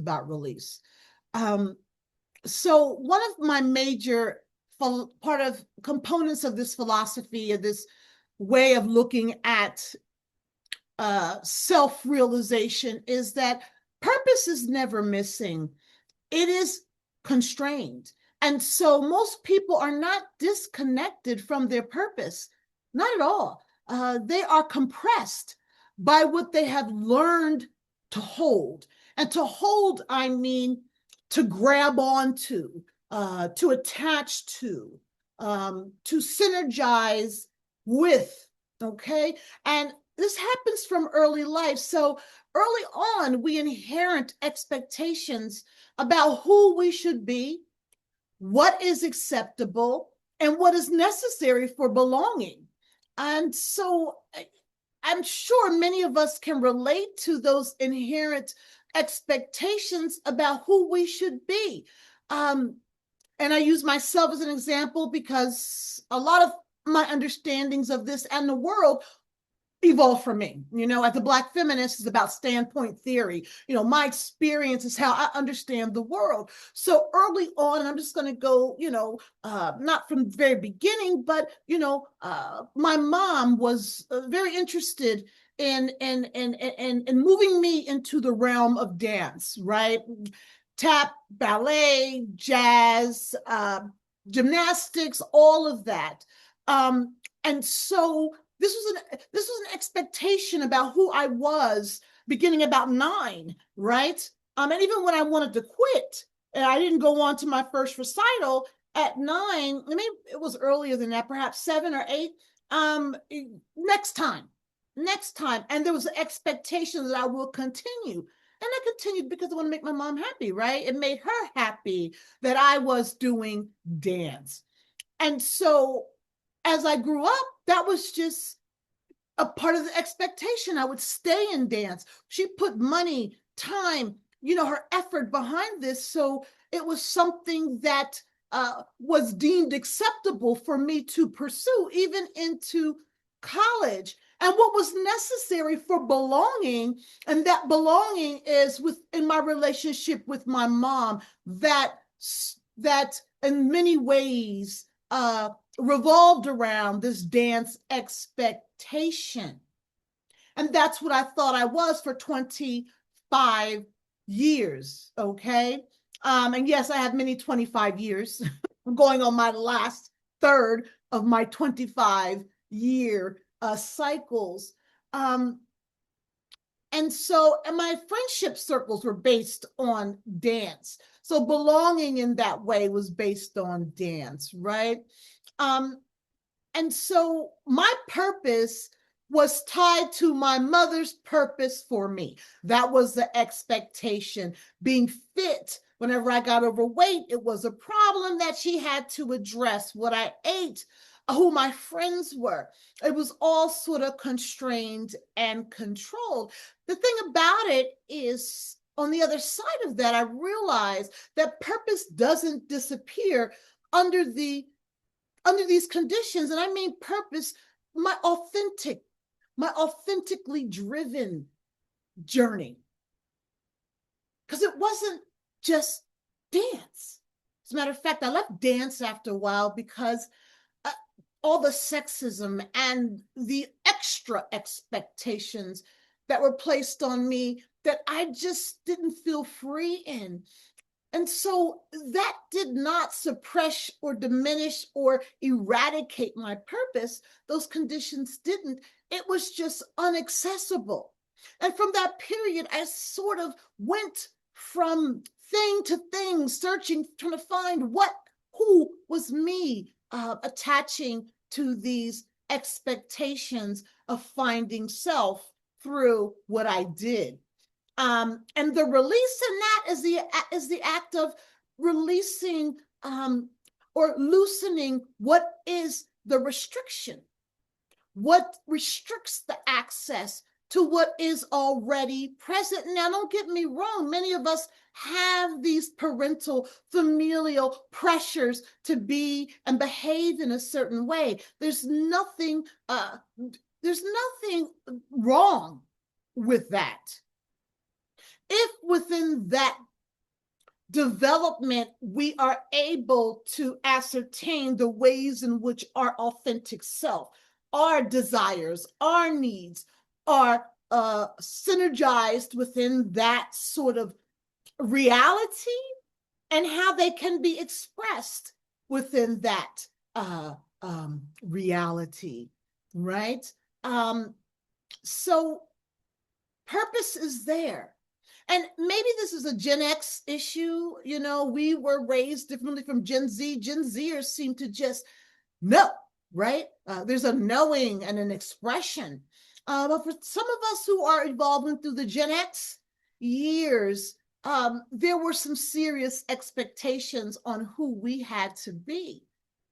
about release. So one of my major components of this philosophy, of this way of looking at self-realization, is that purpose is never missing. It is constrained. And so most people are not disconnected from their purpose, not at all. They are compressed by what they have learned to hold. And to hold, I mean to grab onto, to attach to synergize with, okay? And this happens from early life. So early on, we inherit expectations about who we should be, what is acceptable, and what is necessary for belonging. And so I'm sure many of us can relate to those inherent expectations about who we should be. And I use myself as an example because a lot of my understandings of this and the world evolved from me. As a Black feminist, is about standpoint theory. My experience is how I understand the world. So early on, and I'm just going to go, not from the very beginning, but my mom was very interested in moving me into the realm of dance, right? Tap, ballet, jazz, gymnastics, all of that. And so this was an expectation about who I was beginning about 9, right? And even when I wanted to quit, and I didn't go on to my first recital at 9, maybe it was earlier than that, perhaps 7 or 8, next time. And there was an expectation that I will continue. And I continued because I want to make my mom happy, right? It made her happy that I was doing dance. And so as I grew up, that was just a part of the expectation. I would stay in dance. She put money, time, her effort behind this. So it was something that was deemed acceptable for me to pursue, even into college. And what was necessary for belonging, and that belonging is within my relationship with my mom, that in many ways revolved around this dance expectation. And that's what I thought I was for 25 years, okay? And yes, I have many 25 years. I'm going on my last third of my 25-year cycles. And my friendship circles were based on dance. So belonging in that way was based on dance, right? And so my purpose was tied to my mother's purpose for me. That was the expectation. Being fit, whenever I got overweight, it was a problem that she had to address. What I ate, who my friends were, it was all sort of constrained and controlled. The thing about it is, on the other side of that, I realized that purpose doesn't disappear under these conditions. And I mean purpose, my authentically driven journey. Because it wasn't just dance. As a matter of fact, I left dance after a while because all the sexism and the extra expectations that were placed on me that I just didn't feel free in. And so that did not suppress or diminish or eradicate my purpose. Those conditions didn't. It was just inaccessible. And from that period, I sort of went from thing to thing, searching, trying to find who was me, attaching to these expectations of finding self through what I did. And the release in that is the act of releasing or loosening what is the restriction, what restricts the access to what is already present. Now, don't get me wrong, many of us have these parental, familial pressures to be and behave in a certain way. There's nothing wrong with that. If within that development, we are able to ascertain the ways in which our authentic self, our desires, our needs are synergized within that sort of reality, and how they can be expressed within that reality, right? So purpose is there. And maybe this is a Gen X issue. You know, we were raised differently from Gen Z. Gen Zers seem to just know, right? There's a knowing and an expression. But for some of us who are evolving through the Gen X years, there were some serious expectations on who we had to be.